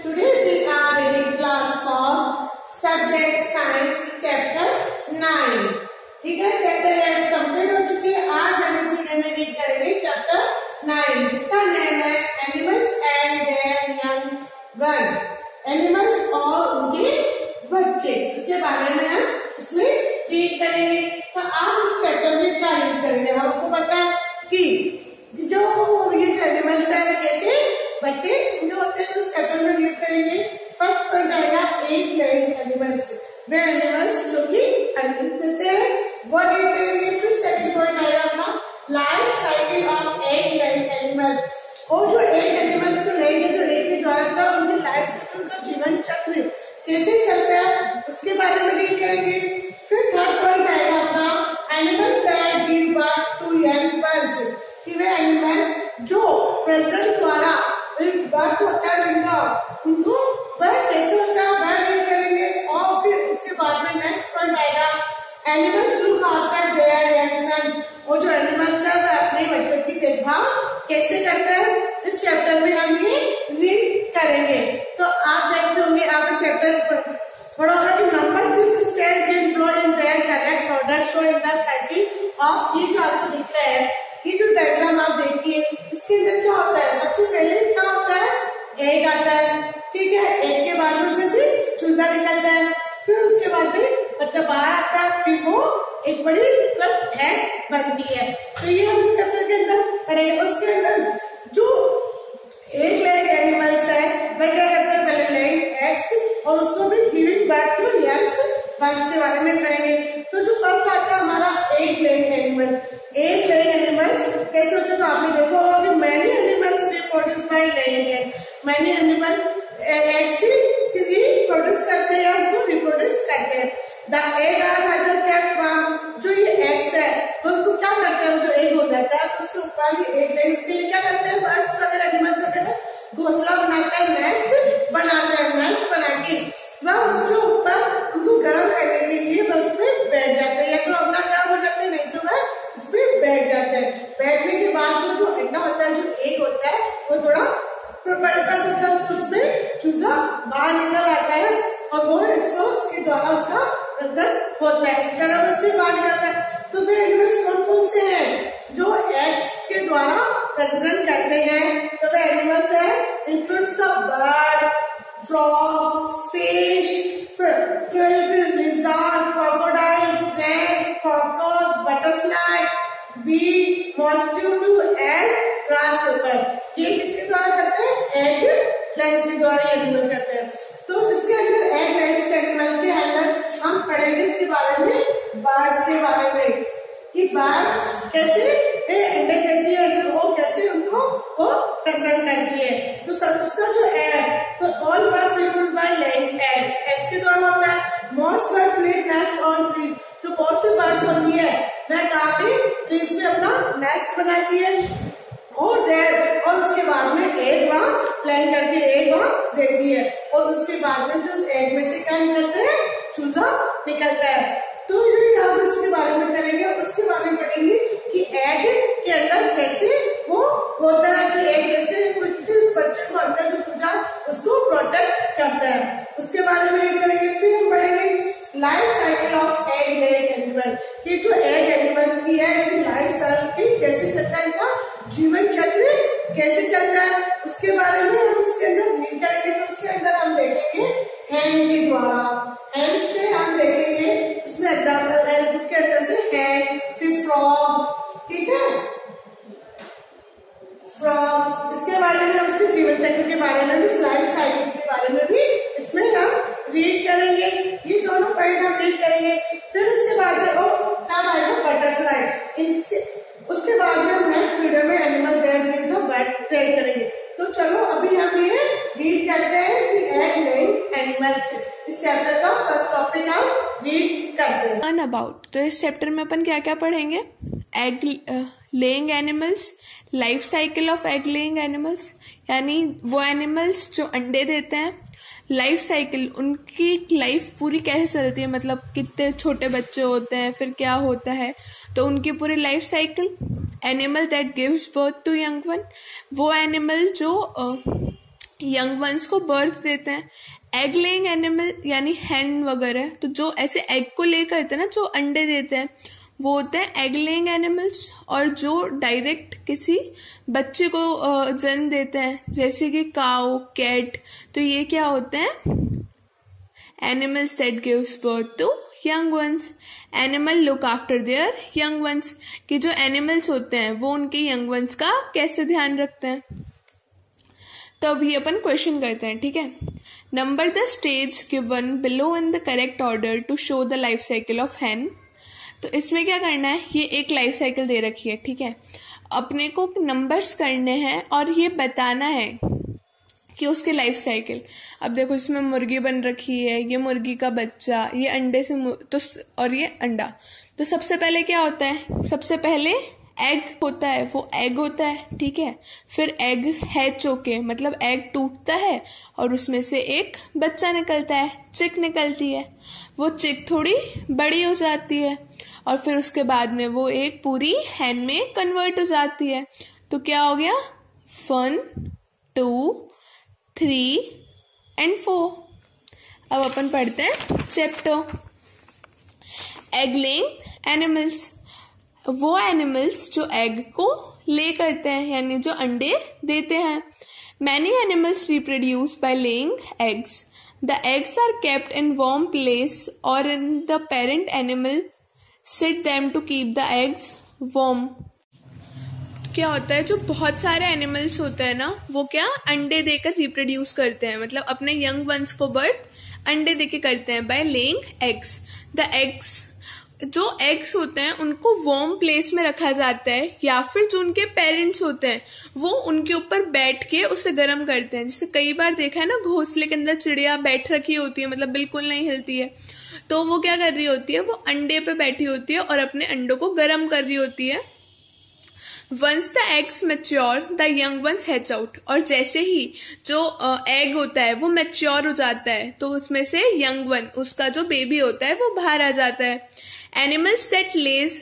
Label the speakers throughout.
Speaker 1: Today we are reading class for subject science chapter 9. ठीक है, chapter 8 complete हो चुकी है। आज हम इस वीडियो में रीड करेंगे चैप्टर 9 जिसका नाम है animals and there young one. Animals और उनके बच्चे, इसके बारे में हम इसमें रीड करेंगे। तो आप इस चैप्टर में क्या रीड करेंगे? आपको पता है कि जो ये जो एनिमल्स है कैसे बच्चे जो होते हैं उस चैप्टर में रीड करेंगे। फर्स्ट पॉइंट आएगा एग लेइंग एनिमल्स, वे एनिमल्स जो कि अंडे देते हैं वो रीड करेंगे। फिर सेकंड पॉइंट आएगा अपना life cycle of egg laying animals, और जो एग एनिमल्स को लेंगे जो एग के द्वारा का उनकी लाइफ साइकिल, उनका जीवन चक्र कैसे चलता है उसके बारे में रीड करेंगे। फिर थर्ड पॉइंट आएगा अपना animals that give birth to young ones, कि वे एनिमल्स जो प्रजनन द्वारा बर्थ होता है उनको वह कैसे होता है वह रीड करेंगे। और फिर उसके बाद में नेक्स्ट पॉइंट आएगा animals look after their young ones, और जो एनिमल्स है वह अपने बच्चों की देखभाल कैसे करते हैं इस चैप्टर में हम ये रीड करेंगे। तो आप देखते होंगे आप चैप्टर पढ़ा होगा कि number this stage employ in their correct order show in the cycle of, ये जो आपको दिख रहा है ये जो डायग्राम आप देखिए इसके अंदर क्या होता है, सबसे पहले क्या होता है एग आता है, ठीक है। एग के बाद में उसमें से चूजा निकलता है, फिर उसके बाद में बच्चा बाहर आता है, फिर वो एक बड़ी एग बनती है। तो ये हम इस चैप्टर के अंदर पढ़ेंगे। उसके अंदर जो एग लेइंग एनिमल्स है वह क्या करते हैं, पहले लेइंग एग्स और उसको भी giving birth to youngs ones के बारे में पढ़ेंगे। तो जो फर्स्ट आता है हमारा egg laying animal. Egg laying animals कैसे होते हैं तो आपने देखा होगा कि many animals reproduce by laying egg, many animals eggs ही प्रोड्यूस करते हैं या उसको रिप्रोड्यूस करते हैं। The egg are either kept warm, जो ये एग्स है उसको क्या करते हैं, जो एग हो जाता है उसके ऊपर ये एग लेइंग के लिए क्या करते हैं, बर्ड्स वगैरह एनिमल्स वगैरह घोंसला बनाता है, नेस्ट बनाता है, नेस्ट बना के वह उसके ऊपर उनको गर्म करने के लिए वह उसमें बैठ जाते हैं, या तो अपना गर्म हो जाते हैं नहीं तो वह उसमें बैठ जाते हैं। बैठने के बाद जो अंडा होता है, जो एग होता है वो थोड़ा प्रोपेल्टर होता है तो उसमें चूजा बाहर निकल आता है और वो इसको उसके द्वारा उसका प्रजनन होता है, इस तरह उससे बाहर निकलता है। तो वे एनिमल्स कौन कौन से हैं जो एग्स के द्वारा प्रजनन करते हैं? तो वे एनिमल्स है includes a bird, frog, fish, turtle, lizard, crocodile, snake, cockroach, butterfly, bee, mosquito and grasshopper। ये किसके द्वारा करते हैं? एग लेइंग के द्वारा एनिमल्स करते हैं। तो इसके अंदर एग लेइंग एनिमल्स के अंदर हम पढ़ेंगे इसके बारे में, बर्ड्स के बारे में कि बर्ड्स कैसे अंडे देती है, वो कैसे उनको वो प्रजनन करती है। तो सब इसका जो है तो all birds reproduce by laying eggs, eggs के द्वारा होता है। Most bird make nest on trees, जो बहुत सी बर्ड्स होती है वह कहाँ पे ट्रीज में अपना नेस्ट बनाती है और उसके बाद में एग वहां लैंड करती है, एग वहां देती है और उसके बाद में से उस एग में से क्या निकलता है, चूजा निकलता है। तो जो हम इसके बारे में करेंगे उसके बारे में पढ़ेंगे कि एग के अंदर कैसे वो होता है, कि एग कैसे उस बच्चे को अंदर जो चूजा उसको प्रोटेक्ट करता है, उसके बारे में रीड करेंगे। फिर हम पढ़ेंगे life cycle of egg laying animal, कि जो एग एनिमल्स की है इनकी लाइफ साइकिल कैसे चलता है, इनका जीवन चक्र कैसे चलता है उसके बारे में हम इसके अंदर रीड करेंगे। तो उसके अंदर हम देखेंगे हैंड के द्वारा, हैंड से हम देखेंगे इसमें एग्जाम्पल है बुक के अंदर से हैंड, फिर फ्रॉग, ठीक है, फ्रॉग, इसके बारे में हम उसके जीवन चक्र के बारे में भी, लाइफ साइकिल के बारे में भी इसमें हम रीड करेंगे। ये दोनों पॉइंट हम रीड करेंगे। फिर उसके बाद में तब आएगा बटरफ्लाई, उसके बाद में हम नेक्स्ट वीडियो में एनिमल दैट रीड करेंगे। तो चलो अभी हम ये रीड करते हैं कि एग लेइंग एनिमल्स, इस चैप्टर का फर्स्ट टॉपिक हम रीड करते हैं।
Speaker 2: लर्न अबाउट, तो इस चैप्टर में अपन क्या क्या पढ़ेंगे? Egg laying animals, life cycle of egg laying animals, यानी वो एनिमल्स जो अंडे देते हैं, लाइफ साइकिल, उनकी लाइफ पूरी कैसे चलती है, मतलब कितने छोटे बच्चे होते हैं, फिर क्या होता है, तो उनकी पूरी life cycle. Animal that gives birth to young one, वो एनिमल जो यंग वंस को बर्थ देते हैं। एग लेइंग एनिमल यानी हैन वगैरह, तो जो ऐसे एग को ले करते हैं ना, जो अंडे देते हैं, वो होते हैं एग लेइंग एनिमल्स। और जो डायरेक्ट किसी बच्चे को जन्म देते हैं, जैसे कि काऊ, कैट, तो ये क्या होते हैं? Animals that gives birth to young ones. Animal look after their young ones, कि जो एनिमल्स होते हैं वो उनके यंग वंस का कैसे ध्यान रखते हैं। तो अभी अपन क्वेश्चन करते हैं, ठीक है। Number the stage given below in the correct order to show the life cycle of hen. तो इसमें क्या करना है, ये एक लाइफ साइकिल दे रखी है, ठीक है। अपने को नंबर्स करने हैं और ये बताना है कि उसके लाइफ साइकिल। अब देखो इसमें मुर्गी बन रखी है, ये मुर्गी का बच्चा, ये अंडे से तो और ये अंडा। तो सबसे पहले क्या होता है, सबसे पहले एग होता है, वो एग होता है, ठीक है। फिर एग हैच होके, मतलब एग टूटता है और उसमें से एक बच्चा निकलता है, चिक निकलती है। वो चिक थोड़ी बड़ी हो जाती है और फिर उसके बाद में वो एक पूरी हैन में कन्वर्ट हो जाती है। तो क्या हो गया, 1, 2, 3 and 4। अब अपन पढ़ते हैं चैप्टर एग लेइंग एनिमल्स। वो एनिमल्स जो एग को ले करते हैं, यानी जो अंडे देते हैं। Many animals reproduce by laying eggs. The eggs are kept in warm place और in the parent animal sit them to keep the eggs warm. क्या होता है, जो बहुत सारे एनिमल्स होते हैं ना, वो क्या अंडे देकर रिप्रोड्यूस करते हैं, मतलब अपने यंग वंस को बर्थ अंडे देके करते हैं bye laying eggs. The eggs, जो एग्स होते हैं उनको वार्म प्लेस में रखा जाता है, या फिर जो उनके पेरेंट्स होते हैं वो उनके ऊपर बैठ के उसे गर्म करते हैं। जैसे कई बार देखा है ना, घोंसले के अंदर चिड़िया बैठ रखी होती है, मतलब बिल्कुल नहीं हिलती है, तो वो क्या कर रही होती है, वो अंडे पे बैठी होती है और अपने अंडों को गर्म कर रही होती है। Once the eggs mature the young ones hatch out. और जैसे ही जो एग होता है वो मैच्योर हो जाता है, तो उसमें से यंग वन, उसका जो बेबी होता है, वो बाहर आ जाता है। Animals that lays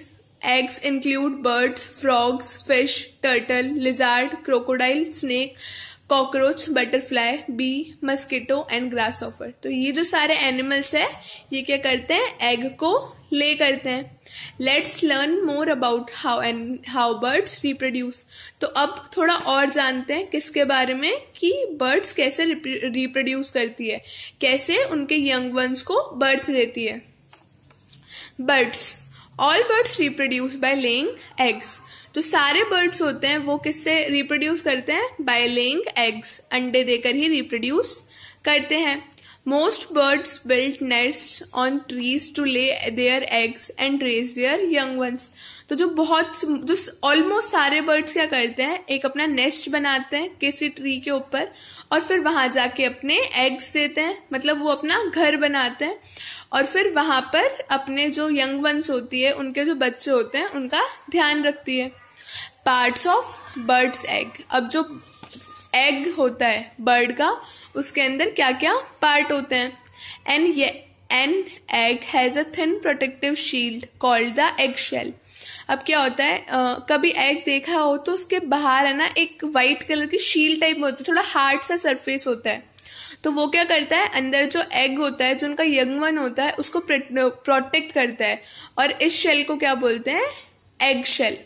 Speaker 2: eggs include birds, frogs, fish, turtle, lizard, crocodile, snake, cockroach, butterfly, bee, mosquito and grasshopper। तो ये जो सारे एनिमल्स है, ये क्या करते हैं, एग को ले करते हैं। Let's learn more about how birds reproduce। तो अब थोड़ा और जानते हैं किसके बारे में, कि बर्ड्स कैसे रिप्रोड्यूस करती है, कैसे उनके यंग वंस को बर्थ देती है। Birds, all birds reproduce by laying eggs. जो सारे बर्ड्स होते हैं वो किससे रिप्रोड्यूस करते हैं, बाय लेइंग एग्स, अंडे देकर ही रिप्रोड्यूस करते हैं। Most birds build nests on trees to lay their eggs and raise their young ones. तो जो ऑलमोस्ट सारे बर्ड्स क्या करते हैं, एक अपना नेस्ट बनाते हैं किसी ट्री के ऊपर और फिर वहां जाके अपने एग्स देते हैं, मतलब वो अपना घर बनाते हैं और फिर वहां पर अपने जो यंग वंस होती है, उनके जो बच्चे होते हैं, उनका ध्यान रखती है। Parts of birds egg. अब जो एग होता है बर्ड का, उसके अंदर क्या क्या पार्ट होते हैं। An egg has a thin protective shield called the egg shell. अब क्या होता है, कभी एग देखा हो तो उसके बाहर है ना एक व्हाइट कलर की शील्ड टाइप में होती है, थोड़ा हार्ड सा सरफेस होता है। तो वो क्या करता है, अंदर जो एग होता है, जो उनका यंग वन होता है, उसको प्रोटेक्ट करता है। और इस शेल को क्या बोलते हैं, egg shell.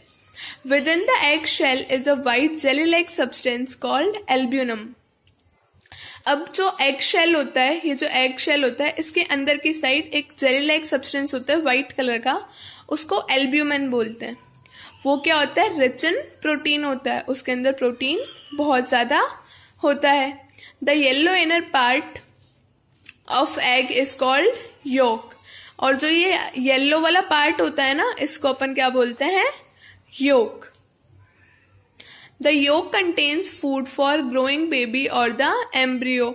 Speaker 2: Within the egg shell is a white jelly-like substance called albumin। अब जो एग शेल होता है, ये जो एग शेल होता है, इसके अंदर की साइड एक जेली लाइक सब्सटेंस होता है व्हाइट कलर का, उसको एल्ब्यूमिन बोलते हैं। वो क्या होता है, रिच इन प्रोटीन होता है, उसके अंदर प्रोटीन बहुत ज्यादा होता है। The yellow inner part of egg is called yolk. और जो ये येलो वाला पार्ट होता है ना, इसको अपन क्या बोलते हैं, yolk. The yolk contains food for growing baby और द एम्ब्रियो।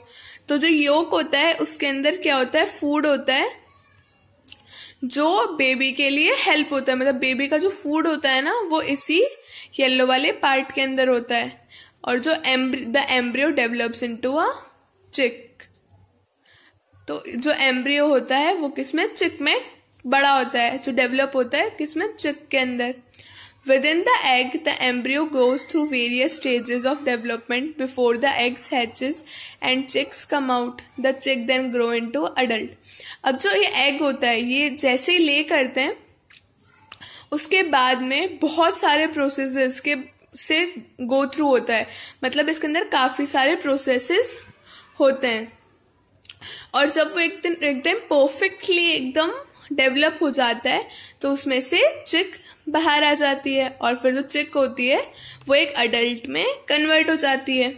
Speaker 2: तो जो योक होता है उसके अंदर क्या होता है, फूड होता है जो बेबी के लिए हेल्प होता है, मतलब बेबी का जो फूड होता है ना, वो इसी येलो वाले पार्ट के अंदर होता है। और जो the embryo develops into a चिक। तो जो एम्ब्रियो होता है वो किसमें, चिक में बड़ा होता है, जो डेवलप होता है किसमें, चिक के अंदर। Within the egg, the embryo goes through various stages of development before the eggs hatches and chicks come out. The chick then grow into adult. अब जो ये egg होता है, ये जैसे ही lay करते हैं, उसके बाद में बहुत सारे प्रोसेसेस के से गो थ्रू होता है. मतलब इसके अंदर काफी सारे प्रोसेसेस होते हैं और जब वो एकदम परफेक्टली एकदम डेवलप हो जाता है तो उसमें से चिक बाहर आ जाती है और फिर जो चिक होती है वो एक अडल्ट में कन्वर्ट हो जाती है.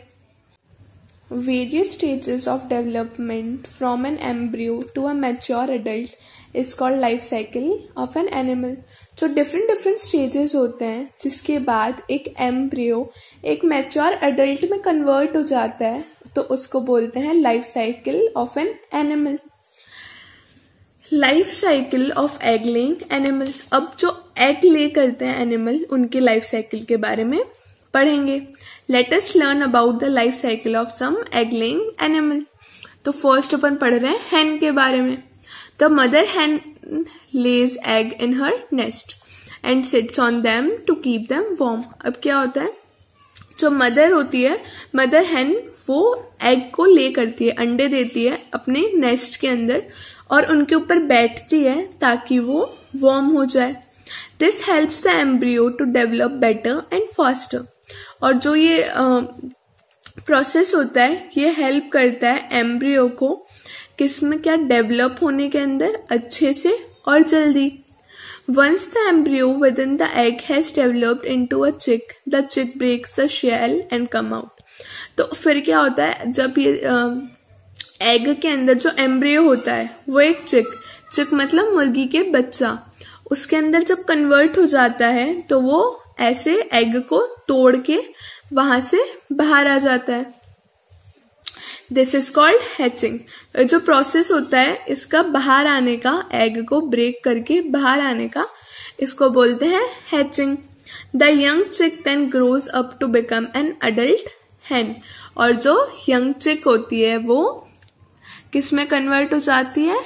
Speaker 2: Various stages of development from an embryo to a mature adult is called life cycle of an animal. जो different stages होते हैं जिसके बाद एक embryo एक mature adult में convert हो जाता है तो उसको बोलते हैं life cycle of an animal. Life cycle of egg laying animal. अब जो एग ले करते हैं एनिमल उनके लाइफ साइकिल के बारे में पढ़ेंगे. Let us learn about the life cycle of some egg laying animal. तो फर्स्ट अपन पढ़ रहे हैं हैन के बारे में. The mother hen lays egg in her nest and sits on them to keep them warm. अब क्या होता है, जो मदर होती है, मदर हैन, वो एग को ले करती है, अंडे देती है अपने नेस्ट के अंदर और उनके ऊपर बैठती है ताकि वो वार्म हो जाए. This helps the embryo to develop better and faster. और जो ये प्रोसेस होता है ये हेल्प करता है एम्ब्रियो को किसमें, क्या, डेवलप होने के अंदर अच्छे से और जल्दी. Once the embryo within the egg has developed into a chick, the chick breaks the shell and come out. तो फिर क्या होता है, जब ये एग के अंदर जो एम्ब्रियो होता है वो एक चिक मतलब मुर्गी के बच्चा, उसके अंदर जब कन्वर्ट हो जाता है तो वो ऐसे एग को तोड़ के वहां से बाहर आ जाता है. This is called hatching. जो प्रोसेस होता है इसका बाहर आने का, एग को ब्रेक करके बाहर आने का, इसको बोलते हैं hatching. The young chick then grows up to become an adult hen. और जो यंग चिक होती है वो किसमें कन्वर्ट हो जाती है,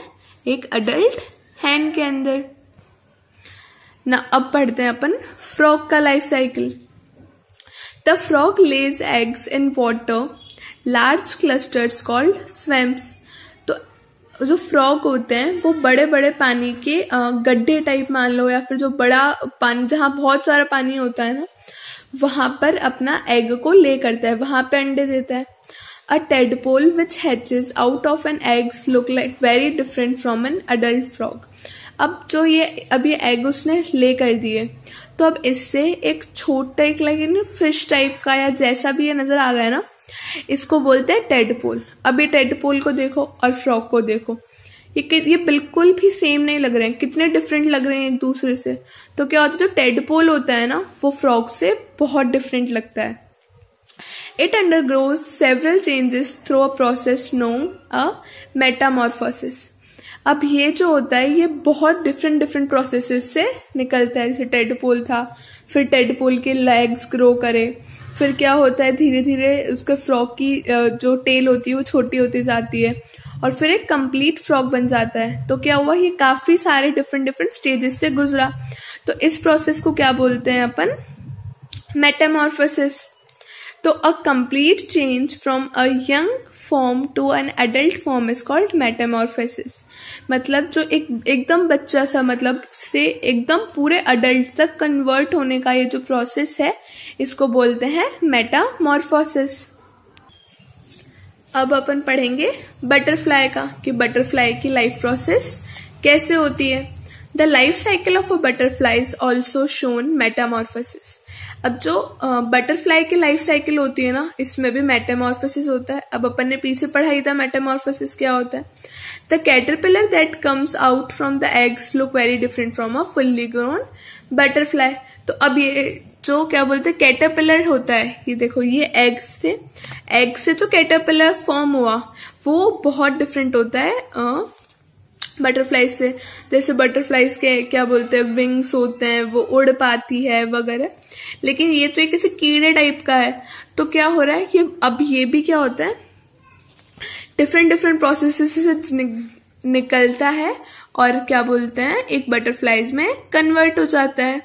Speaker 2: एक अडल्ट हैन के अंदर ना. अब पढ़ते हैं अपन फ्रॉग का life cycle. The frog Lay's eggs in water large clusters called swamps. तो जो फ्रॉग होते हैं वो बड़े बड़े पानी के गड्ढे टाइप मान लो, या फिर जो बड़ा पानी जहां बहुत सारा पानी होता है ना, वहां पर अपना एग को ले करता है, वहां पे अंडे देता है. A tadpole which hatches out of an egg look like very different from an adult frog. अब जो ये एग उसने ले कर दिए तो अब इससे एक छोटा एक लाइक फिश टाइप का या जैसा भी ये नजर आ रहा है ना, इसको बोलते हैं टेडपोल. अब ये टेडपोल को देखो और फ्रॉग को देखो, ये बिल्कुल भी सेम नहीं लग रहे हैं, कितने डिफरेंट लग रहे हैं एक दूसरे से. तो क्या होता है, जो टेडपोल होता है ना वो फ्रॉग से बहुत डिफरेंट लगता है. It undergoes several changes through a process known as metamorphosis. अब ये जो होता है ये बहुत डिफरेंट प्रोसेसेस से निकलता है. जैसे टेडपोल था, फिर टेडपोल के लेग्स ग्रो करे, फिर क्या होता है धीरे धीरे उसके फ्रॉग की जो टेल होती है वो छोटी होती जाती है और फिर एक कंप्लीट फ्रॉग बन जाता है. तो क्या हुआ, ये काफी सारे डिफरेंट स्टेजेस से गुजरा. तो इस प्रोसेस को क्या बोलते हैं अपन, मेटामॉर्फोसिस. तो a complete change from a young form to an adult form is called metamorphosis. मतलब जो एकदम बच्चा सा मतलब से एकदम पूरे अडल्ट तक कन्वर्ट होने का ये जो प्रोसेस है इसको बोलते हैं मेटामॉर्फोसिस. अब अपन पढ़ेंगे बटरफ्लाई का, कि बटरफ्लाई की लाइफ प्रोसेस कैसे होती है. The life cycle of a butterfly is also shown Metamorphosis. अब जो बटरफ्लाई की लाइफ साइकिल होती है ना, इसमें भी मेटामॉर्फोसिस होता है. अब अपन ने पीछे पढ़ाई था मेटामॉर्फोसिस क्या होता है. The caterpillar that comes out from the eggs look very different from a fully grown butterfly. तो अब ये जो क्या बोलते हैं कैटरपिलर होता है, ये देखो ये एग से जो कैटरपिलर फॉर्म हुआ वो बहुत डिफरेंट होता है बटरफ्लाइज से. जैसे बटरफ्लाइज के क्या बोलते हैं विंग्स होते हैं, वो उड़ पाती है वगैरह, लेकिन ये तो एक ऐसे कीड़े टाइप का है. तो क्या हो रहा है, ये भी क्या होता है, डिफरेंट प्रोसेसेस से निकलता है और क्या बोलते हैं एक बटरफ्लाइज में कन्वर्ट हो जाता है.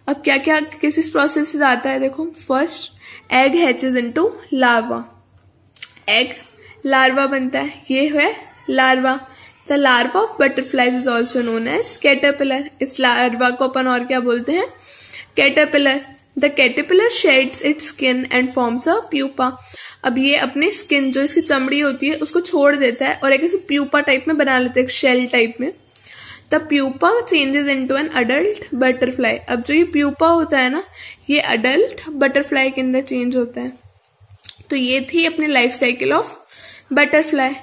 Speaker 2: अब क्या क्या किस इस प्रोसेस से आता है देखो। First, egg hatches into larva, egg larva बनता है, ये है larva. The larva of butterflies is also known as caterpillar, इस लार्वा को अपन और क्या बोलते हैं, caterpillar. The caterpillar sheds its skin and forms a pupa, अब ये अपने स्किन जो इसकी चमड़ी होती है उसको छोड़ देता है और एक ऐसे प्यूपा टाइप में बना लेता है, एक शेल टाइप में। The pupa changes into an adult butterfly, अब जो ये प्यूपा होता है ना ये अडल्ट बटरफ्लाई के अंदर चेंज होता है। तो ये थी अपनी life cycle of butterfly.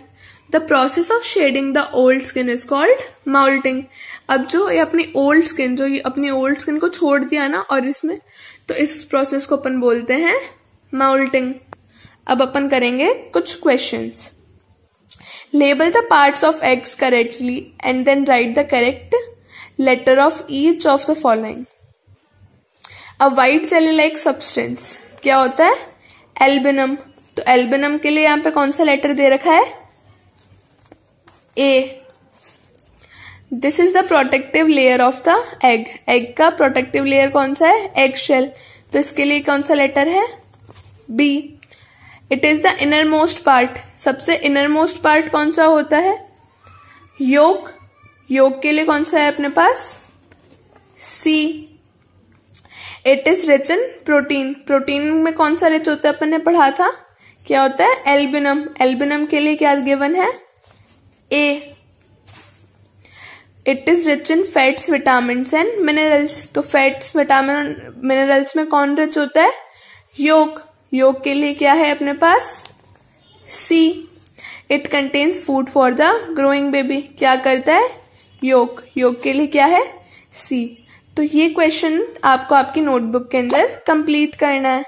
Speaker 2: The process of shedding the old skin is called माउल्टिंग, अब जो ये अपनी ओल्ड स्किन, जो ये अपनी ओल्ड स्किन को छोड़ दिया ना और इसमें, तो इस प्रोसेस को अपन बोलते हैं माउल्टिंग। अब अपन करेंगे कुछ questions. Label the parts of eggs correctly and then write the correct letter of each of the following. A white jelly like substance क्या होता है, एल्बिनम। तो एल्बिनम के लिए यहाँ पे कौन सा लेटर दे रखा है, A. This is the protective layer of the egg, egg का प्रोटेक्टिव लेयर कौन सा है, एग शेल, तो इसके लिए कौन सा लेटर है, B. It is the inner most part, सबसे इनर मोस्ट पार्ट कौन सा होता है, योक, योक के लिए कौन सा है अपने पास, C. It is rich in protein, protein में कौन सा रिच होता है अपन ने पढ़ा था, क्या होता है, एल्बिनम, एल्बिनम के लिए क्या गिवन है, A. It is rich in fats, vitamin and minerals, तो फैट्स, विटामिन, मिनरल्स में कौन रिच होता है, योक, योक के लिए क्या है अपने पास, C. It contains food for the growing baby, क्या करता है, योक, योक के लिए क्या है, सी। तो ये क्वेश्चन आपको आपकी नोटबुक के अंदर कंप्लीट करना है।